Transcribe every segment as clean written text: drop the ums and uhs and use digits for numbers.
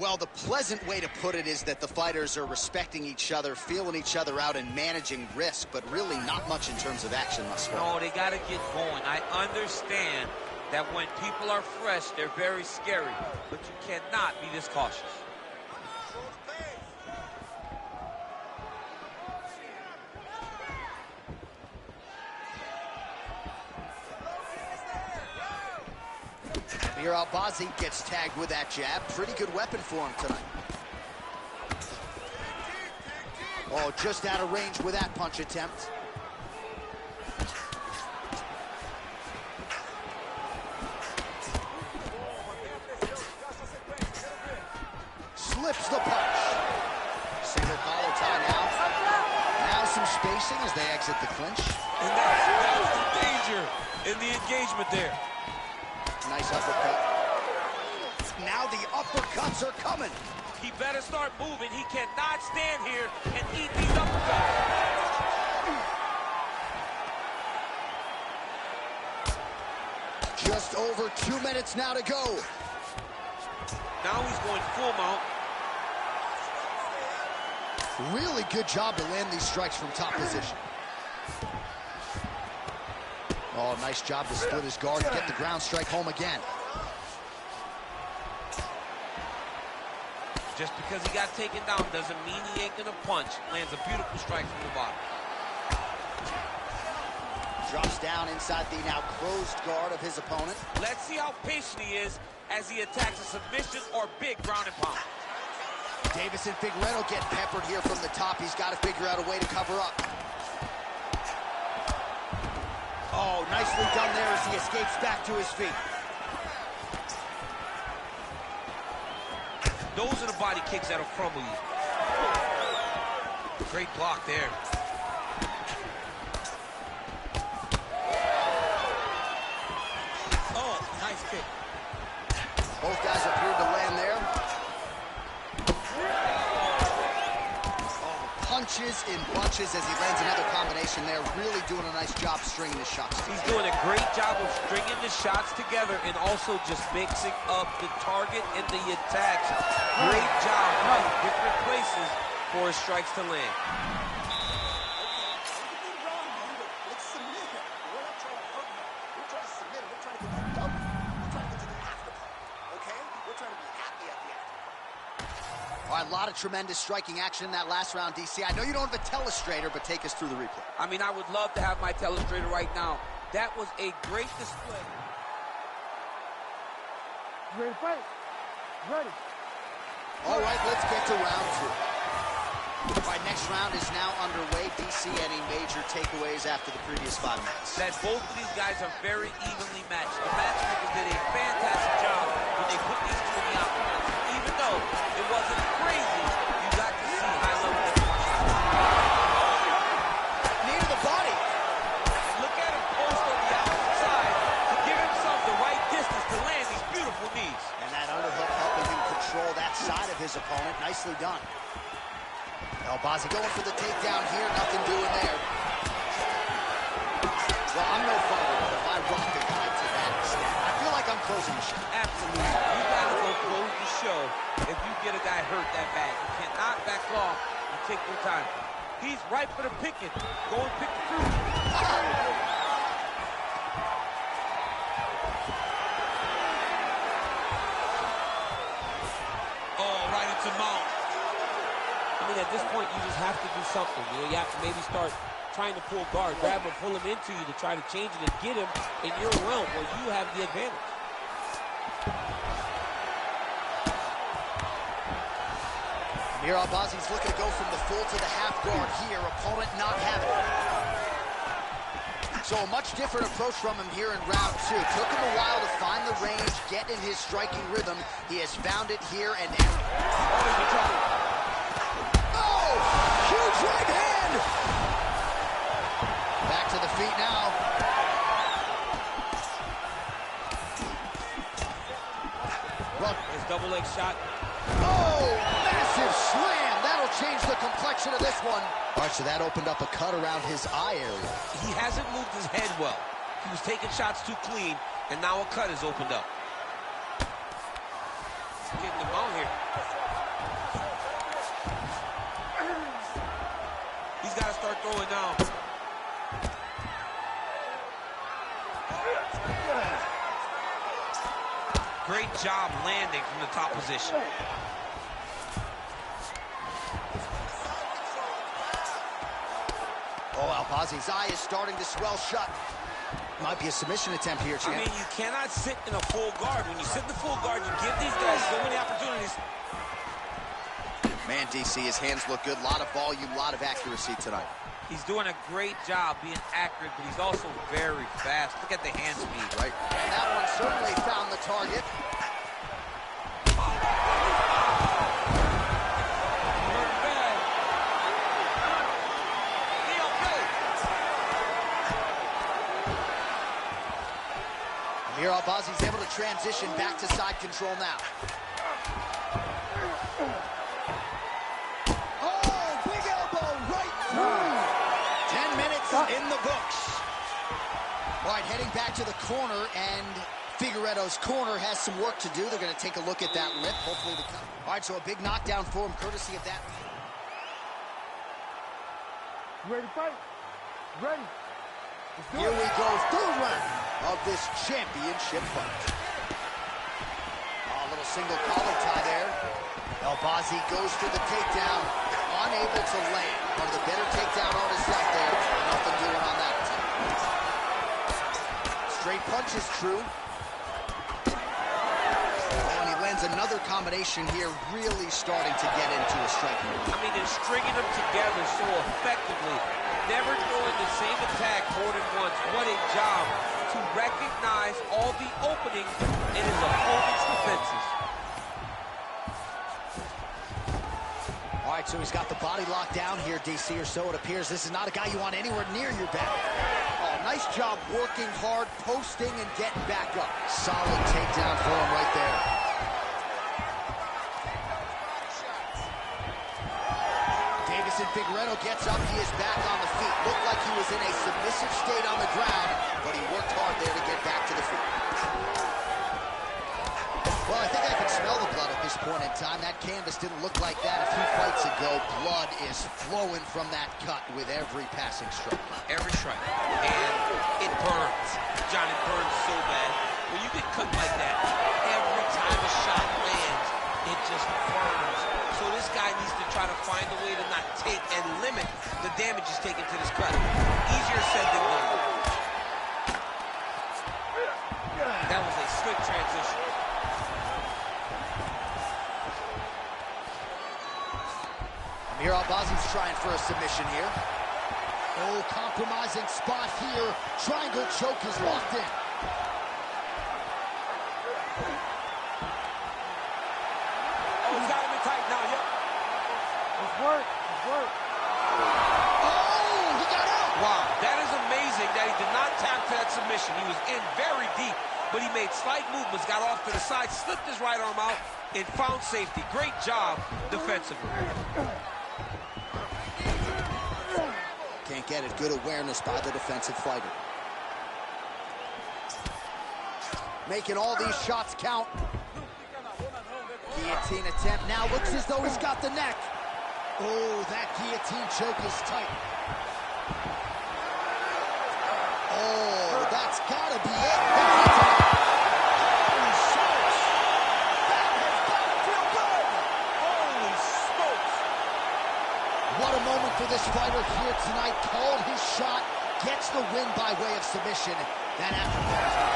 Well, the pleasant way to put it is that the fighters are respecting each other, feeling each other out, and managing risk, but really not much in terms of action thus far. No, they got to get going. I understand that when people are fresh, they're very scary, but you cannot be this cautious. Amir Albazi gets tagged with that jab. Pretty good weapon for him tonight. Oh, just out of range with that punch attempt. Slips the punch. Single collar tie now. Now some spacing as they exit the clinch. And that's the danger in the engagement there. Nice uppercut. Now the uppercuts are coming. He better start moving. He cannot stand here and eat these uppercuts. Just over 2 minutes now to go. Now he's going full mount. Really good job to land these strikes from top position. Oh, nice job to split his guard and get the ground strike home again. Just because he got taken down doesn't mean he ain't gonna punch. Lands a beautiful strike from the bottom. Drops down inside the now closed guard of his opponent. Let's see how patient he is as he attacks a submission or big ground and pound. Davis and Figueiredo get peppered here from the top. He's got to figure out a way to cover up. Oh, nicely done there as he escapes back to his feet. Those are the body kicks that'll crumble you. Great block there. Oh, nice kick. Both guys appeared to land there. Punches in bunches as he lands another combination there. Really doing a nice job stringing his shots. He's doing a great job of stringing the shots together and also just mixing up the target and the attacks. Great job in different places for his strikes to land. All right, a lot of tremendous striking action in that last round, DC. I know you don't have a telestrator, but take us through the replay. I mean, I would love to have my telestrator right now. That was a great display. Ready to fight? Ready. All right, let's get to round two. All right, next round is now underway. DC, any major takeaways after the previous 5 minutes? That both of these guys are very evenly matched. The matchmakers did a fantastic job when they put these two in the octagon. Even though it wasn't crazy, you got to see high level execution. Knee to the body. Look at him post on the outside to give himself the right distance to land these beautiful knees. And that underhook helping him control that side of his opponent. Nicely done. Albazi going for the takedown here. Nothing doing there. Well, I'm no fighter, but if I rock a guy to that extent, I feel like I'm closing the show. Absolutely. You gotta go close the show if you get a guy hurt that bad. You cannot back off and take your time. He's ripe for the picking. Go and pick the fruit. Oh, right into mount. I mean, at this point, you just have to do something. You know, you have to maybe start trying to pull guard, grab him, pull him into you to try to change it and get him in your realm where you have the advantage. Amir Albazi's looking to go from the full to the half guard here. Opponent not having it. So a much different approach from him here in round two. Took him a while to find the range, get in his striking rhythm. He has found it here and now. Oh, he's in trouble. Oh, huge right hand. Back to the feet now. His double leg shot. Oh, massive slam. That'll change the complexion of this one. All right, so that opened up a cut around his eye area. He hasn't moved his head well. He was taking shots too clean, and now a cut has opened up. Getting him out here. going now. Great job landing from the top position. Oh, Albazi's eye is starting to swell shut. Might be a submission attempt here, champ. I mean, you cannot sit in a full guard. When you sit in the full guard, you give these guys so many opportunities. Man, DC, his hands look good. A lot of volume, a lot of accuracy tonight. He's doing a great job being accurate, but he's also very fast. Look at the hand speed. Right. And that one certainly found the target. Here, Albazi's able to transition back to side control now. Oh, big elbow right through. 10 minutes in the books. All right, heading back to the corner, and Figueiredo's corner has some work to do. They're going to take a look at that lip, hopefully the cut. All right, so a big knockdown for him, courtesy of that. You ready to fight? Ready. Here we go, third round of this championship fight. A little single collar tie there. Albazi goes for the takedown, unable to land. One of the better takedown artists out there. Nothing doing on that. Straight punch is true. Oh, and he lands another combination here, really starting to get into a striking. I mean, they're stringing them together so effectively. Never throwing the same attack more than once. What a job to recognize all the openings in his opponent's defenses. All right, so he's got the body locked down here, DC, or so it appears. This is not a guy you want anywhere near your back. Oh, nice job working hard, posting, and getting back up. Solid takedown for him right there. And Figueiredo gets up, he is back on the feet. Looked like he was in a submissive state on the ground, but he worked hard there to get back to the feet. Well, I think I can smell the blood at this point in time. That canvas didn't look like that a few fights ago. Blood is flowing from that cut with every passing strike. Every strike. And it burns. John, it burns so bad. When you get cut like that, every time a shot lands, it just burns. So this guy needs to try to find a way to not take and limit the damage he's taken to this cut. Easier said than done. That was a slick transition. Amir Albazi's trying for a submission here. Oh, compromising spot here. Triangle choke is locked in. Work. Oh, he got out. Wow, that is amazing that he did not tap to that submission. He was in very deep, but he made slight movements, got off to the side, slipped his right arm out, and found safety. Great job defensively. Can't get it. Good awareness by the defensive fighter. Making all these shots count. Guillotine attempt now. Looks as though he's got the neck. Oh, that guillotine choke is tight. Oh, that's gotta be it. Holy smokes. That has gotta feel good. Holy smokes. What a moment for this fighter here tonight. Called his shot, gets the win by way of submission. Then after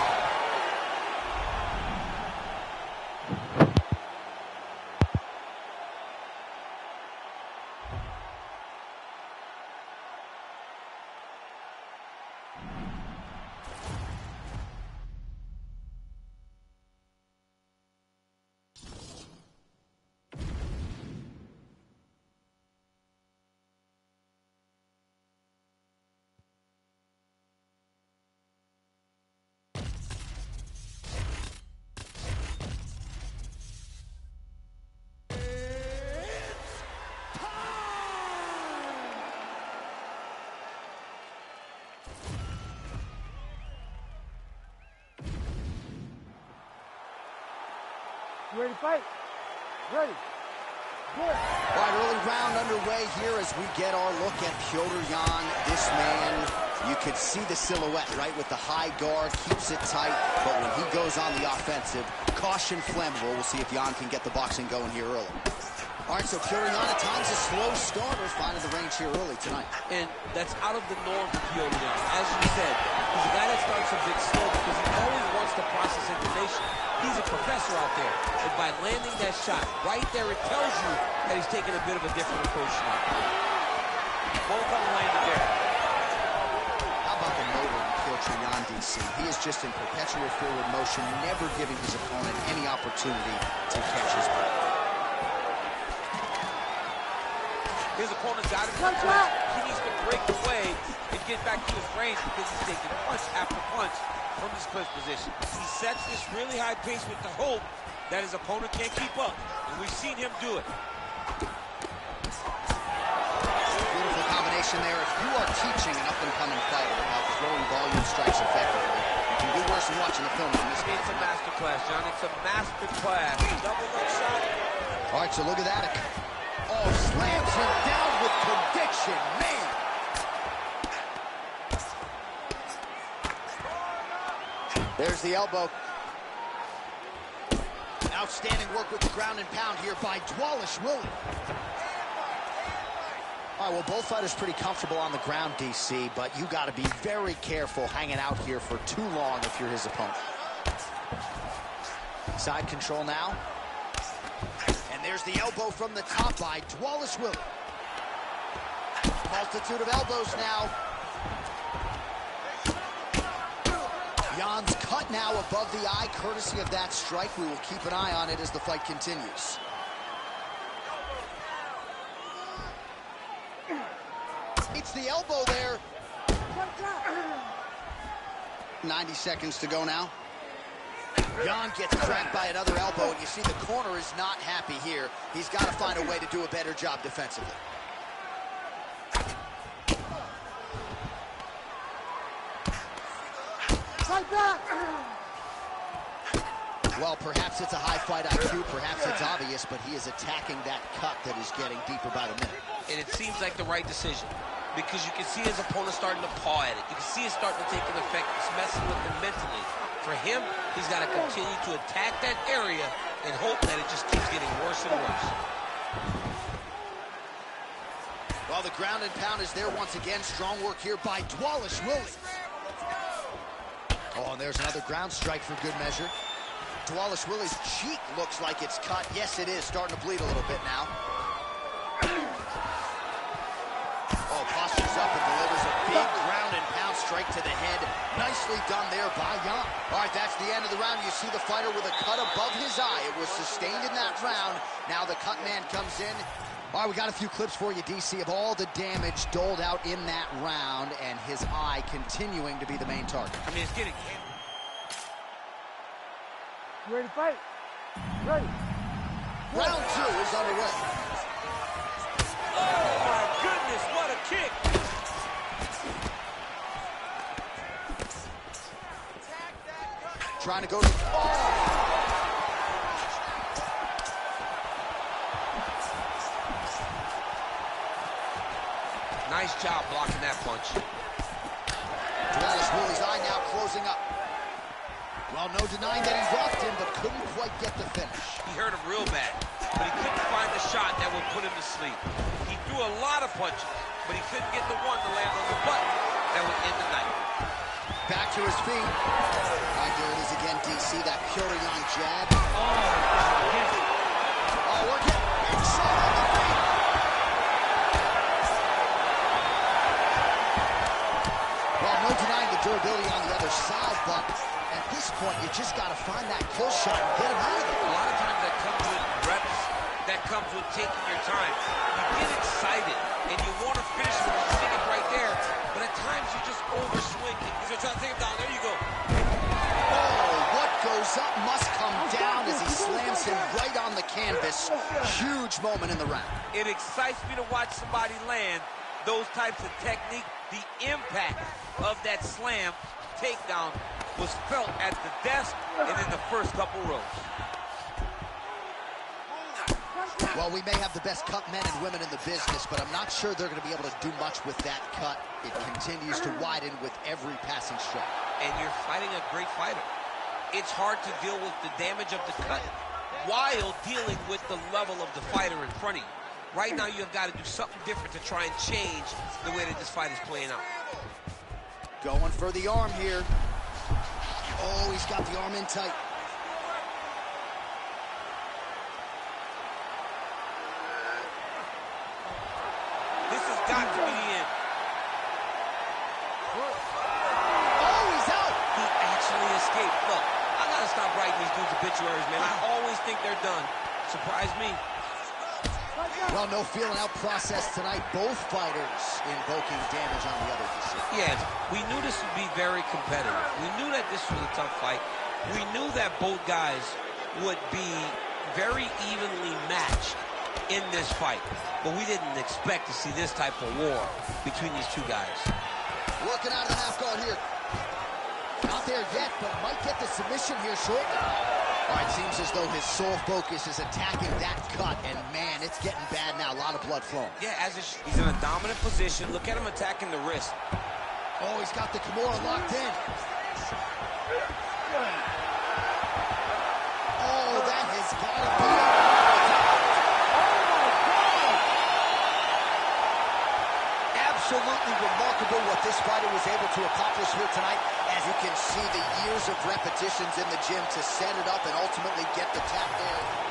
You ready to fight? Ready. Good. All right, early round underway here as we get our look at Petr Yan. This man, you could see the silhouette, right, with the high guard, keeps it tight, but when he goes on the offensive, caution flammable. We'll see if Yan can get the boxing going here early. All right, so Petr Yan at times a slow starter, finding the range here early tonight. And that's out of the norm for Petr Yan. As you said, he's a guy that starts a bit slow because he always wants to process information. He's a professor out there. And by landing that shot right there, it tells you that he's taking a bit of a different approach now. Both unlanded there. How about the motor in Petr Yan, DC? He is just in perpetual forward motion, never giving his opponent any opportunity to catch his breath. His opponent got him to punch. He needs to break away and get back to his range because he's taking punch after punch from this clinch position. He sets this really high pace with the hope that his opponent can't keep up. And we've seen him do it. Beautiful combination there. If you are teaching an up-and-coming fighter about throwing volume strikes effectively, you can do worse than watching the film in this case. It's a master class, John. It's a master class. Double leg shot. All right, so look at that. Oh, slams him down with conviction, man. There's the elbow. Outstanding work with the ground and pound here by Dwalish-Willie. All right, well, both fighters pretty comfortable on the ground, DC, but you got to be very careful hanging out here for too long if you're his opponent. Side control now. And there's the elbow from the top by Dwalish-Willie. Multitude of elbows now. Yan's cut now above the eye, courtesy of that strike. We will keep an eye on it as the fight continues. It's the elbow there. 90 seconds to go now. Yan gets cracked by another elbow, and you see the corner is not happy here. He's got to find a way to do a better job defensively. Well, perhaps it's a high fight IQ, perhaps it's obvious, but he is attacking that cut that is getting deeper by the minute. And it seems like the right decision because you can see his opponent starting to paw at it. You can see it starting to take an effect. It's messing with him mentally. For him, he's got to continue to attack that area and hope that it just keeps getting worse and worse. Well, the ground and pound is there once again. Strong work here by Dwalish-Willie. Oh, and there's another ground strike for good measure. Dwalish-Willie's cheek looks like it's cut. Yes, it is. Starting to bleed a little bit now. Oh, postures up and delivers a big ground and pound strike to the head. Nicely done there by Yan. All right, that's the end of the round. You see the fighter with a cut above his eye. It was sustained in that round. Now the cut man comes in. All right, we got a few clips for you, DC, of all the damage doled out in that round, and his eye continuing to be the main target. I mean, it's getting... You ready to fight? Ready. Round 2 is underway. Oh, my goodness, what a kick! Trying to go to... Oh! Nice job blocking that punch. Dwalish-Willie's eye now closing up. Well, no denying that he roughed him, but couldn't quite get the finish. He hurt him real bad, but he couldn't find the shot that would put him to sleep. He threw a lot of punches, but he couldn't get the one to land on the button that would end the night. Back to his feet. All right, there it is again, DC, that Petr Yan jab. Oh, we're getting big shot on the feet. Well, no denying the durability on the other side, but at this point, you just got to find that kill shot and get him out of there. A lot of times that comes with reps, that comes with taking your time. You get excited, and you want to finish it, you stick it right there, but at times you just overswing it. You're trying to take him down. There you go. Oh, what goes up must come down as he slams him right on the canvas. Huge moment in the round. It excites me to watch somebody land those types of technique. The impact of that slam takedown was felt at the desk and in the first couple rows. Well, we may have the best cut men and women in the business, but I'm not sure they're going to be able to do much with that cut. It continues to widen with every passing strike. And you're fighting a great fighter. It's hard to deal with the damage of the cut while dealing with the level of the fighter in front of you. Right now, you've got to do something different to try and change the way that this fight is playing out. Going for the arm here. Oh, he's got the arm in tight. This has got to be the end. Oh, he's out. He actually escaped. Look, I got to stop writing these dudes obituaries, man. I always think they're done. Surprise me. Well, no feeling-out process tonight. Both fighters invoking damage on the other decision. Yeah, we knew this would be very competitive. We knew that this was a tough fight. We knew that both guys would be very evenly matched in this fight. But we didn't expect to see this type of war between these two guys. Working out of the half guard here. Not there yet, but might get the submission here shortly. All right, seems as though his sole focus is attacking that cut, and man, it's getting bad now. A lot of blood flowing. Yeah, he's in a dominant position. Look at him attacking the wrist. Oh, he's got the Kimura locked in. Oh, that has got to be it. Absolutely remarkable what this fighter was able to accomplish here tonight. As you can see, the years of repetitions in the gym to set it up and ultimately get the tap there.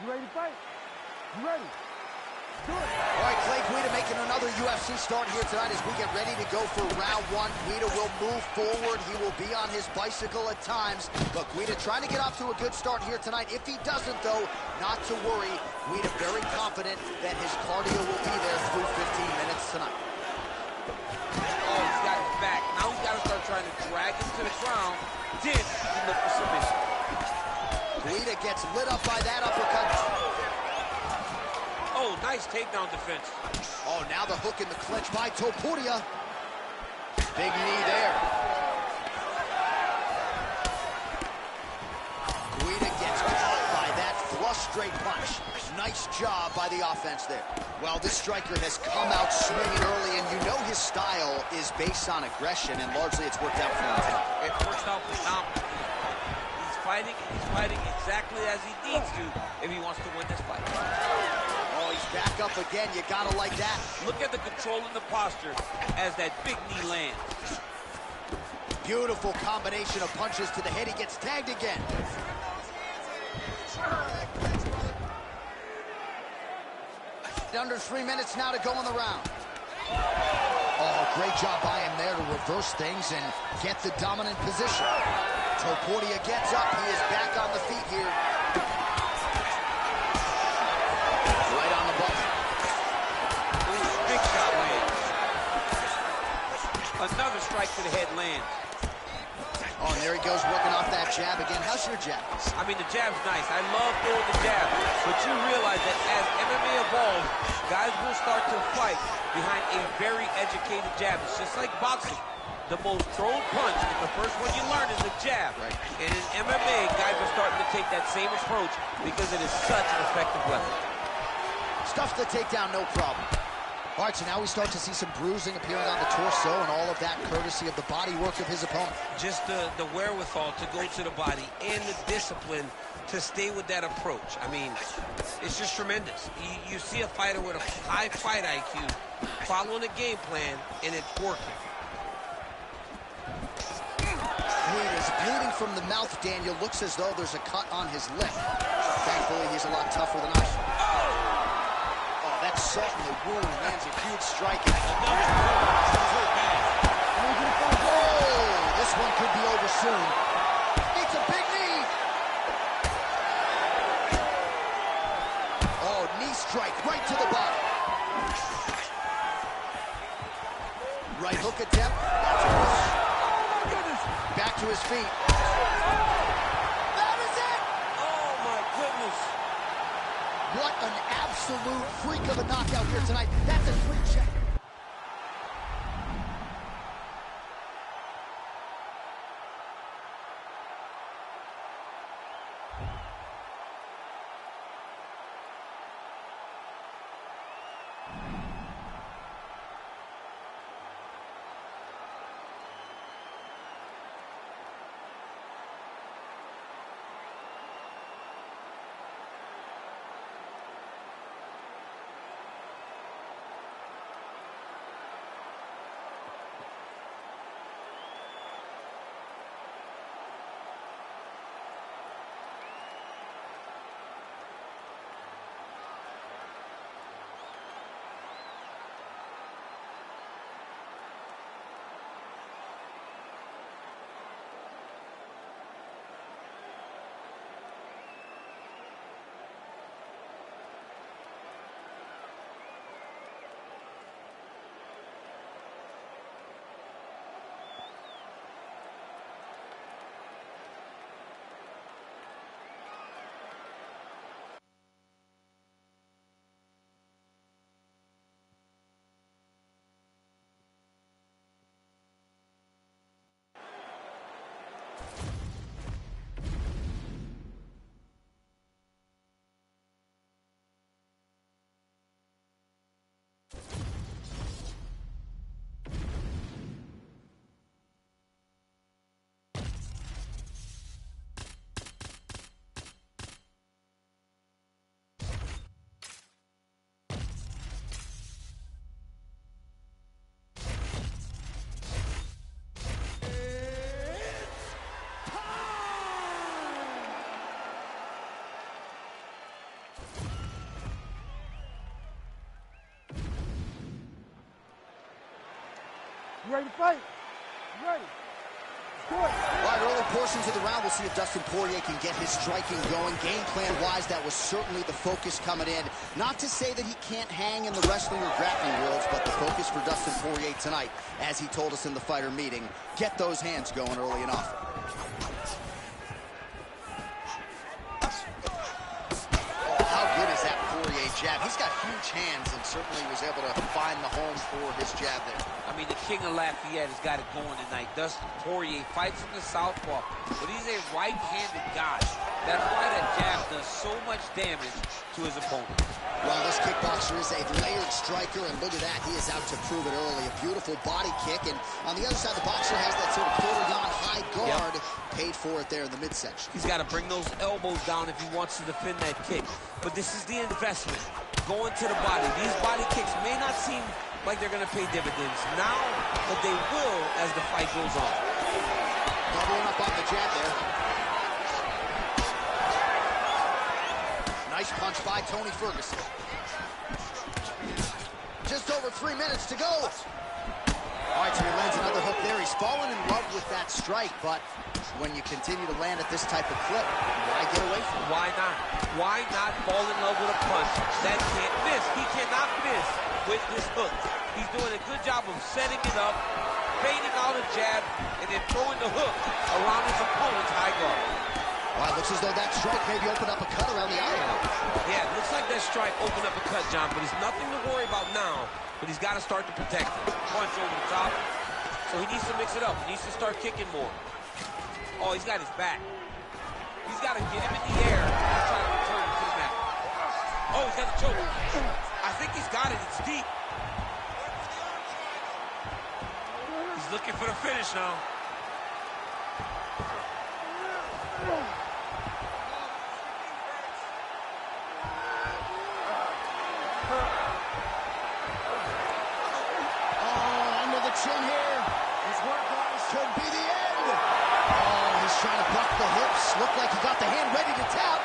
You ready to fight? You ready? Do it. All right, Clay Guida making another UFC start here tonight as we get ready to go for round one. Guida will move forward. He will be on his bicycle at times. But Guida trying to get off to a good start here tonight. If he doesn't, though, not to worry. Guida very confident that his cardio will be there through 15 minutes tonight. Oh, he's got his back. Now he's got to start trying to drag him to the ground. Then he can look for submission. Guida gets lit up by that uppercut. Oh, nice takedown defense. Oh, now the hook in the clinch by Topuria. Big knee there. Guida gets caught by that flush straight punch. Nice job by the offense there. Well, this striker has come out swinging early, and you know his style is based on aggression, and largely it's worked out for him tonight. It works out phenomenally. He's fighting exactly as he needs to if he wants to win this fight. Oh, he's back up again. You gotta like that. Look at the control in the posture as that big knee lands. Beautiful combination of punches to the head. He gets tagged again. Under 3 minutes now to go in the round. Oh, great job by him there to reverse things and get the dominant position. Topuria gets up. He is back on the feet here. Right on the button. Ooh, big shot lands. Another strike to the head lands. Oh, and there he goes working off that jab again. How's your jab? I mean, the jab's nice. I love throwing the jab. But you realize that as MMA evolves, guys will start to fight behind a very educated jab. It's just like boxing. The most thrown punch, and the first one you learn is a jab. Right. And in MMA, guys are starting to take that same approach because it is such an effective weapon. Stuffs the takedown, no problem. All right, so now we start to see some bruising appearing on the torso, and all of that courtesy of the body work of his opponent. Just the wherewithal to go to the body and the discipline to stay with that approach. I mean, it's just tremendous. You see a fighter with a high fight IQ following a game plan, and it's working. from the mouth, Daniel. Looks as though there's a cut on his lip. Thankfully, he's a lot tougher than us. Oh, that's salt in the wound. Lands a huge strike. Oh, this one could be over soon. It's a big knee. Oh, knee strike right to the body. Right hook attempt. Back to his feet. That is it! Oh, my goodness. What an absolute freak of a knockout here tonight. That's a great check. You ready to fight? You ready? Let's do it. All right, early portions of the round, we'll see if Dustin Poirier can get his striking going. Game plan-wise, that was certainly the focus coming in. Not to say that he can't hang in the wrestling or grappling worlds, but the focus for Dustin Poirier tonight, as he told us in the fighter meeting, get those hands going early and often. Jab. He's got huge hands and certainly was able to find the home for his jab there. I mean, the king of Lafayette has got it going tonight. Dustin Poirier fights from the southpaw, but he's a right-handed guy. That's why that jab does so much damage to his opponent. Well, this kickboxer is a layered striker, and look at that. He is out to prove it early. A beautiful body kick, and on the other side, the boxer has that sort of quarter-yawn high guard. Yep. Paid for it there in the midsection. He's got to bring those elbows down if he wants to defend that kick. But this is the investment, going to the body. These body kicks may not seem like they're going to pay dividends now, but they will as the fight goes on. Doubling up on the jab there. Nice punch by Tony Ferguson. Just over 3 minutes to go. All right, so he lands another hook there. He's fallen in love with that strike, but when you continue to land at this type of clip, why get away from it? Why not? Why not fall in love with a punch that can't miss? He cannot miss with this hook. He's doing a good job of setting it up, fading out a jab, and then throwing the hook around his opponent's high guard. Well, it looks as though that strike maybe opened up a cut around the eye. Yeah, it looks like that strike opened up a cut, John, but he's nothing to worry about now, but he's got to start to protect it. Punch over the top. So he needs to mix it up. He needs to start kicking more. Oh, he's got his back. He's got to get him in the air and try to return him to the mat. Oh, he's got the choke. I think he's got it. It's deep. He's looking for the finish now. Oh, under the chin here. His work, guys, could be the end. Oh, his trying to buck the hips. Looked like he got the hand ready to tap.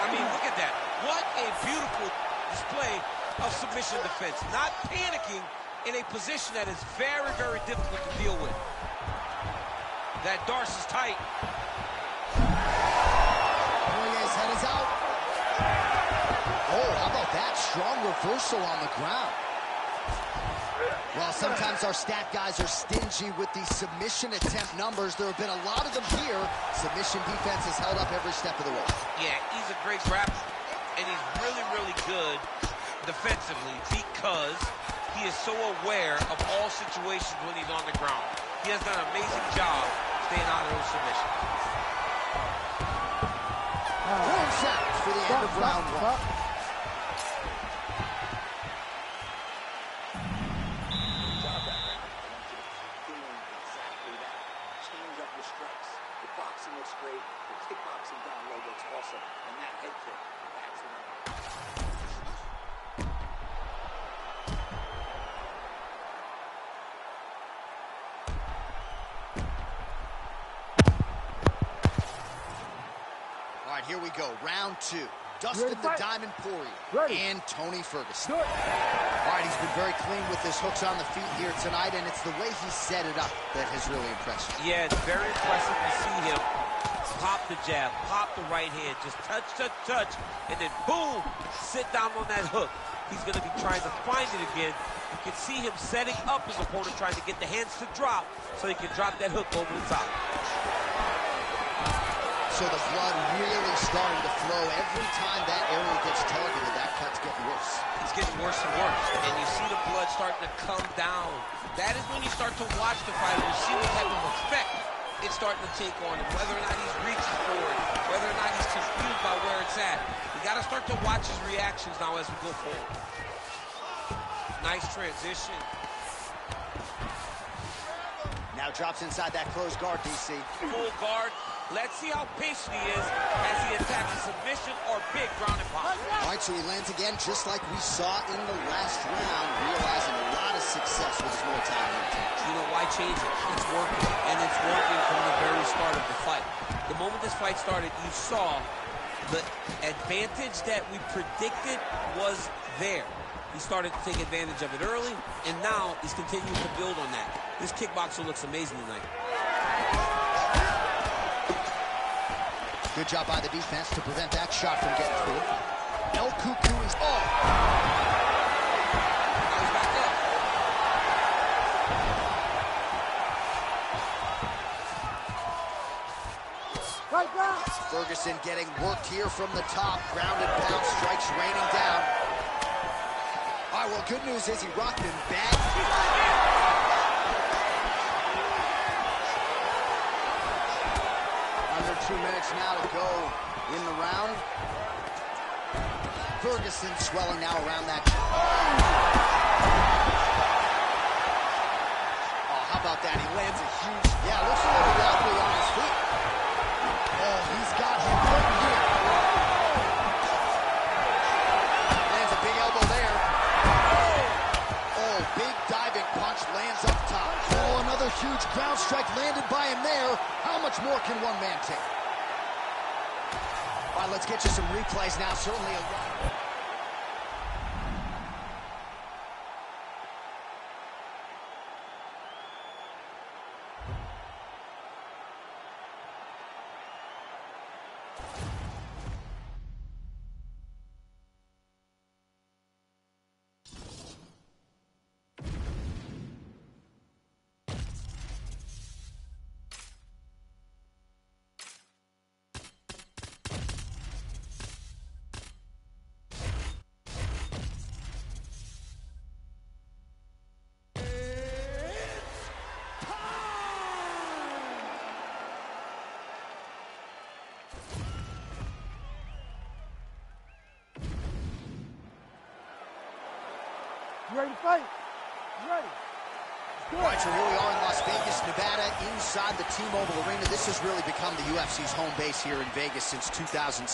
I mean, look at that. What a beautiful display of submission defense. Not panicking in a position that is very, very difficult to deal with. That Darce is tight. Poirier's head is out. Oh, how about that? Strong reversal on the ground. Well, sometimes our stat guys are stingy with these submission attempt numbers. There have been a lot of them here. Submission defense has held up every step of the way. Yeah, he's a great grappler, and he's really, really good defensively because he is so aware of all situations when he's on the ground. He has done an amazing job staying out of those submissions. 4 seconds for the end of round 1. Looks great. The kickboxing down low looks awesome. And that head kick, that's All right, here we go. Round 2. Dustin the Diamond Poirier and Tony Ferguson. All right, he's been very clean with his hooks on the feet here tonight, and it's the way he set it up that has really impressed me. Yeah, it's very impressive to see him pop the jab, pop the right hand, just touch, touch, touch, and then boom, sit down on that hook. He's going to be trying to find it again. You can see him setting up his opponent, trying to get the hands to drop so he can drop that hook over the top. So the blood really starting to flow. Every time that area gets targeted, that cut's getting worse. It's getting worse and worse, and you see the blood starting to come down. That is when you start to watch the fighter and see what type of effect it's starting to take on him, whether or not he's reaching for it, whether or not he's confused by where it's at. You got to start to watch his reactions now as we go forward. Nice transition. Now drops inside that closed guard, DC. Full guard. Let's see how patient he is as he attacks a submission or big ground and pound. All right, so he lands again just like we saw in the last round, realizing a lot of success with his Muay Thai routine. You know, why change it? It's working, and it's working from the very start of the fight. The moment this fight started, you saw the advantage that we predicted was there. He started to take advantage of it early, and now he's continuing to build on that. This kickboxer looks amazing tonight. Good job by the defense to prevent that shot from getting through. El Cuckoo is... Oh! Now he's back up. Right down. Ferguson getting worked here from the top. Ground and pound strikes raining down. All right, well, good news is he rocked him back. Under 2 minutes now to go in the round. Ferguson swelling now around that. Oh, how about that? He lands a huge... Yeah, looks a little wobbly on his feet. Oh, he's got him right here. Lands a big elbow there. Oh, big diving punch lands up top. Oh, another huge ground strike landed by him there. How much more can one man take? All right, let's get you some replays now. Certainly a lot. You ready to fight? You ready? All right, so here we are in Las Vegas, Nevada, inside the T-Mobile Arena. This has really become the UFC's home base here in Vegas since 2016,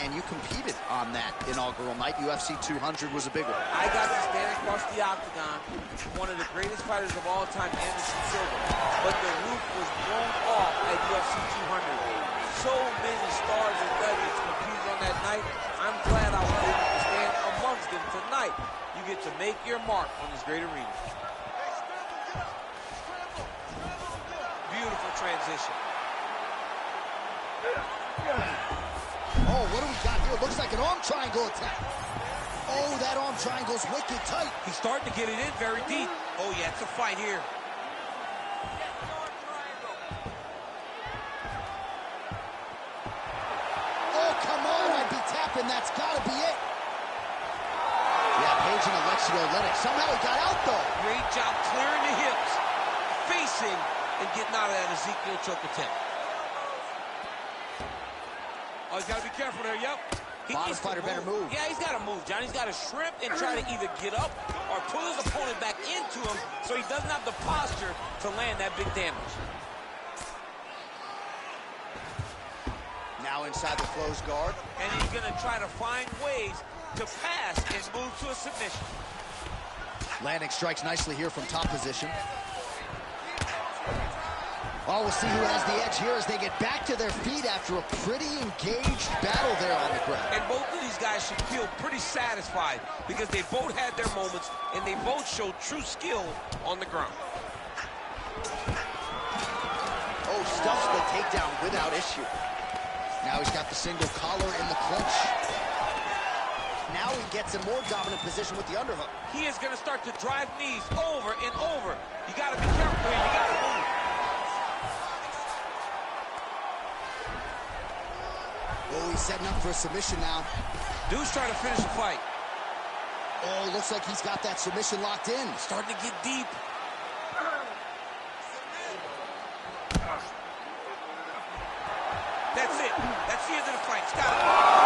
and you competed on that inaugural night. UFC 200 was a big one. I got to stand across the octagon, one of the greatest fighters of all time, Anderson Silva. But the roof was blown off at UFC 200. so many stars and legends competed on that night. I'm glad I was able to stand amongst them tonight. You get to make your mark on this great arena. Beautiful transition. Oh, what do we got here? Looks like an arm triangle attack. Oh, that arm triangle's wicked tight. He's starting to get it in very deep. Oh, yeah, it's a fight here. Oh, come on, I'd be tapping. That's got to be it. Yeah, Page and Alexio let it. Somehow he got out, though. Great job clearing the hips, facing, and getting out of that Ezekiel choke attempt. Oh, he's got to be careful there, yep. Bottom fighter better move. Yeah, he's got to move, John. He's got to shrimp and try to either get up or pull his opponent back into him so he doesn't have the posture to land that big damage. Now inside the closed guard. And he's going to try to find ways to pass and move to a submission. Landing strikes nicely here from top position. Oh, we'll see who has the edge here as they get back to their feet after a pretty engaged battle there on the ground. And both of these guys should feel pretty satisfied because they both had their moments and they both showed true skill on the ground. Oh, stuffs the takedown without issue. Now he's got the single collar in the clinch. Now he gets a more dominant position with the underhook. He is going to start to drive knees over and over. You got to be careful here. You got to move. Oh, he's setting up for a submission now. Dude's trying to finish the fight. Oh, looks like he's got that submission locked in. Starting to get deep. That's it. That's the end of the fight. It's got to be.